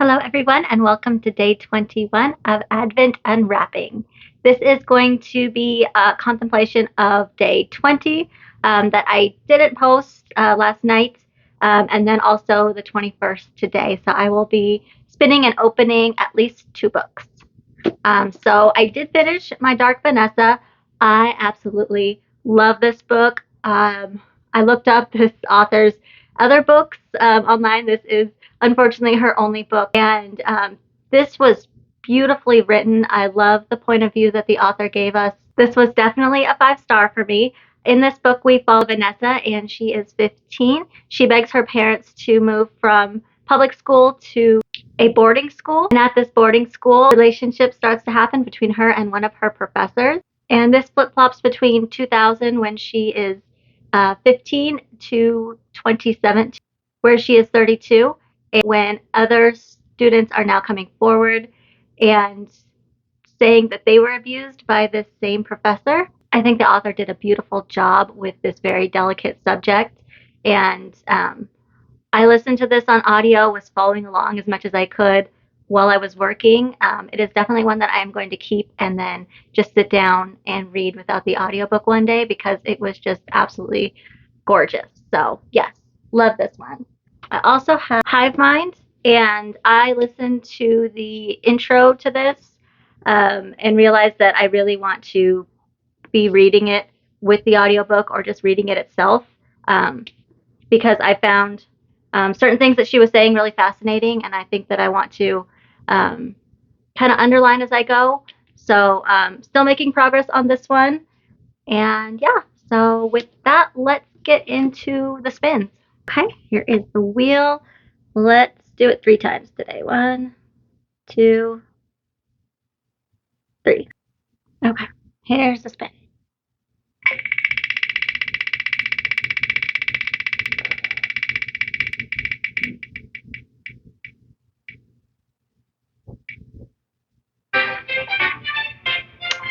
Hello, everyone, and welcome to day 21 of Advent Unwrapping. This is going to be a contemplation of day 20 that I didn't post last night, and then also the 21st today. So I will be spinning and opening at least two books. So I did finish my Dark Vanessa. I absolutely love this book. I looked up this author's other books online. This is unfortunately her only book, and this was beautifully written. I love the point of view that the author gave us. This was definitely a 5-star for me. In this book, we follow Vanessa, and she is 15. She begs her parents to move from public school to a boarding school. And at this boarding school, a relationship starts to happen between her and one of her professors. And this flip flops between 2000, when she is 15, to 2017, where she is 32, and when other students are now coming forward and saying that they were abused by this same professor. I think the author did a beautiful job with this very delicate subject. And I listened to this on audio, was following along as much as I could while I was working. It is definitely one that I am going to keep and then just sit down and read without the audiobook one day because it was just absolutely gorgeous. So, yes, love this one. I also have Hive Mind, and I listened to the intro to this and realized that I really want to be reading it with the audiobook or just reading it itself um, because I found certain things that she was saying really fascinating, and I think that I want to kind of underline as I go. So, still making progress on this one. And yeah, so with that, let's get into the spins. Okay, here is the wheel. Let's do it 3 times today. 1, 2, 3. Okay, here's the spin.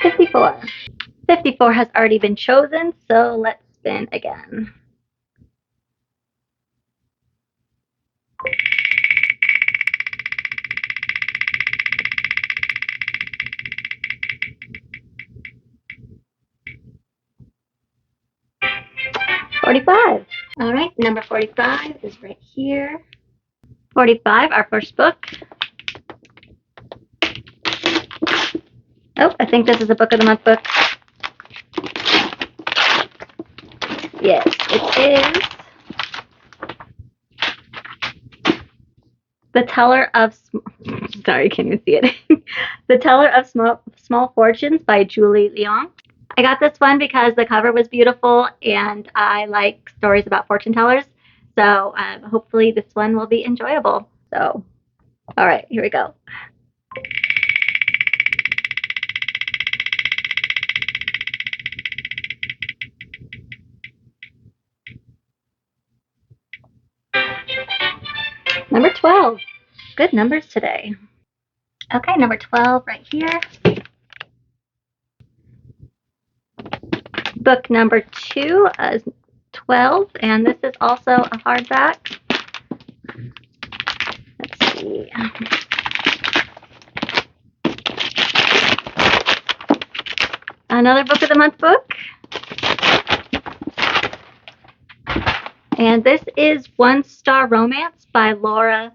$54. 54 has already been chosen, so let's spin again. $45. All right, number 45 is right here. 45, our first book. Oh, I think this is a Book of the Month book. Yes, it is. The Teller of sorry, can't even see it. The Teller of Small Fortunes by Julie Leong. I got this one because the cover was beautiful and I like stories about fortune tellers. So hopefully this one will be enjoyable. So, all right, here we go. Number 12. Good numbers today. Okay, number 12 right here. Book number 2 is 12, and this is also a hardback. Let's see. Another Book of the Month book. And this is One Star Romance by Laura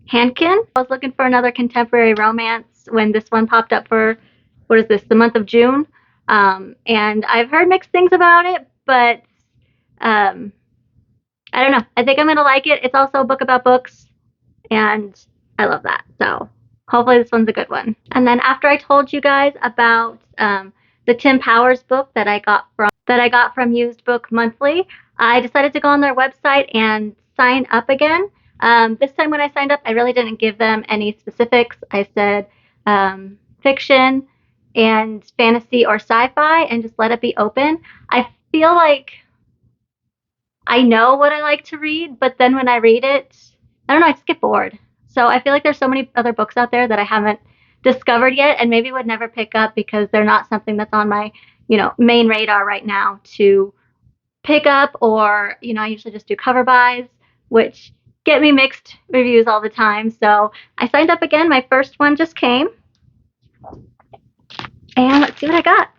Hankin. I was looking for another contemporary romance when this one popped up for, what is this, the month of June. And I've heard mixed things about it, but I don't know. I think I'm going to like it. It's also a book about books, and I love that. So hopefully this one's a good one. And then after I told you guys about the Tim Powers book that I got from Used Book Monthly, I decided to go on their website and sign up again. This time when I signed up, I really didn't give them any specifics. I said fiction and fantasy or sci-fi and just let it be open. I feel like I know what I like to read, but then when I read it, I don't know, I just get bored. So I feel like there's so many other books out there that I haven't discovered yet and maybe would never pick up because they're not something that's on my, main radar right now to pick up, or, I usually just do cover buys, which get me mixed reviews all the time. So I signed up again. My first one just came. And let's see what I got.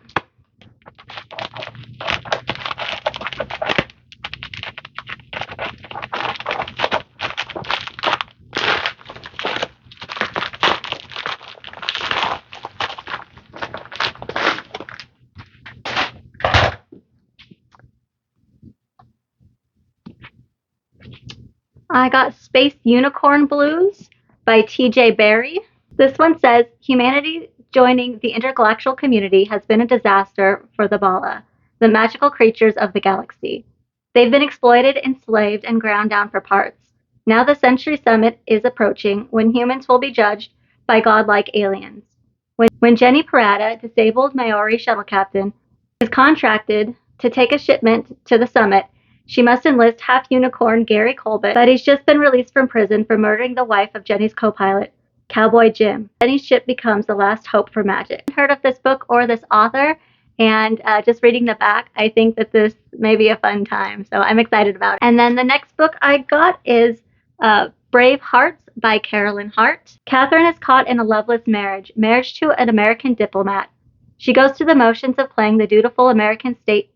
I got Space Unicorn Blues by T.J. Barrie. This one says humanity joining the intergalactic community has been a disaster for the Bala, the magical creatures of the galaxy. They've been exploited, enslaved, and ground down for parts. Now the Century Summit is approaching when humans will be judged by godlike aliens. When Jenny Parada, disabled Maori shuttle captain, is contracted to take a shipment to the summit, she must enlist half unicorn Gary Colbert, but he's just been released from prison for murdering the wife of Jenny's co pilot, Cowboy Jim. Jenny's ship becomes the last hope for magic. I haven't heard of this book or this author, and just reading the back, I think that this may be a fun time, so I'm excited about it. And then the next book I got is Brave Hearts by Carolyn Hart. Catherine is caught in a loveless marriage to an American diplomat. She goes through the motions of playing the dutiful American state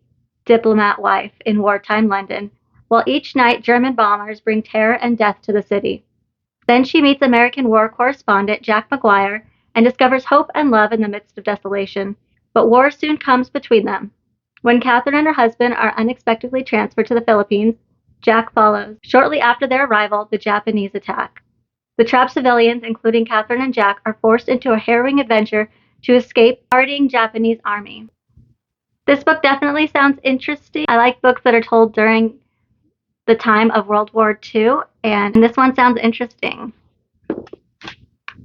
diplomat wife in wartime London, while each night German bombers bring terror and death to the city. Then she meets American war correspondent Jack McGuire and discovers hope and love in the midst of desolation. But war soon comes between them. When Catherine and her husband are unexpectedly transferred to the Philippines, Jack follows. Shortly after their arrival, the Japanese attack. The trapped civilians, including Catherine and Jack, are forced into a harrowing adventure to escape the partying Japanese army. This book definitely sounds interesting. I like books that are told during the time of World War II, and this one sounds interesting.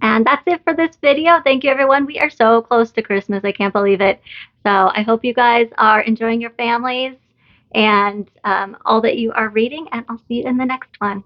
And that's it for this video. Thank you, everyone. We are so close to Christmas. I can't believe it. So I hope you guys are enjoying your families and all that you are reading, and I'll see you in the next one.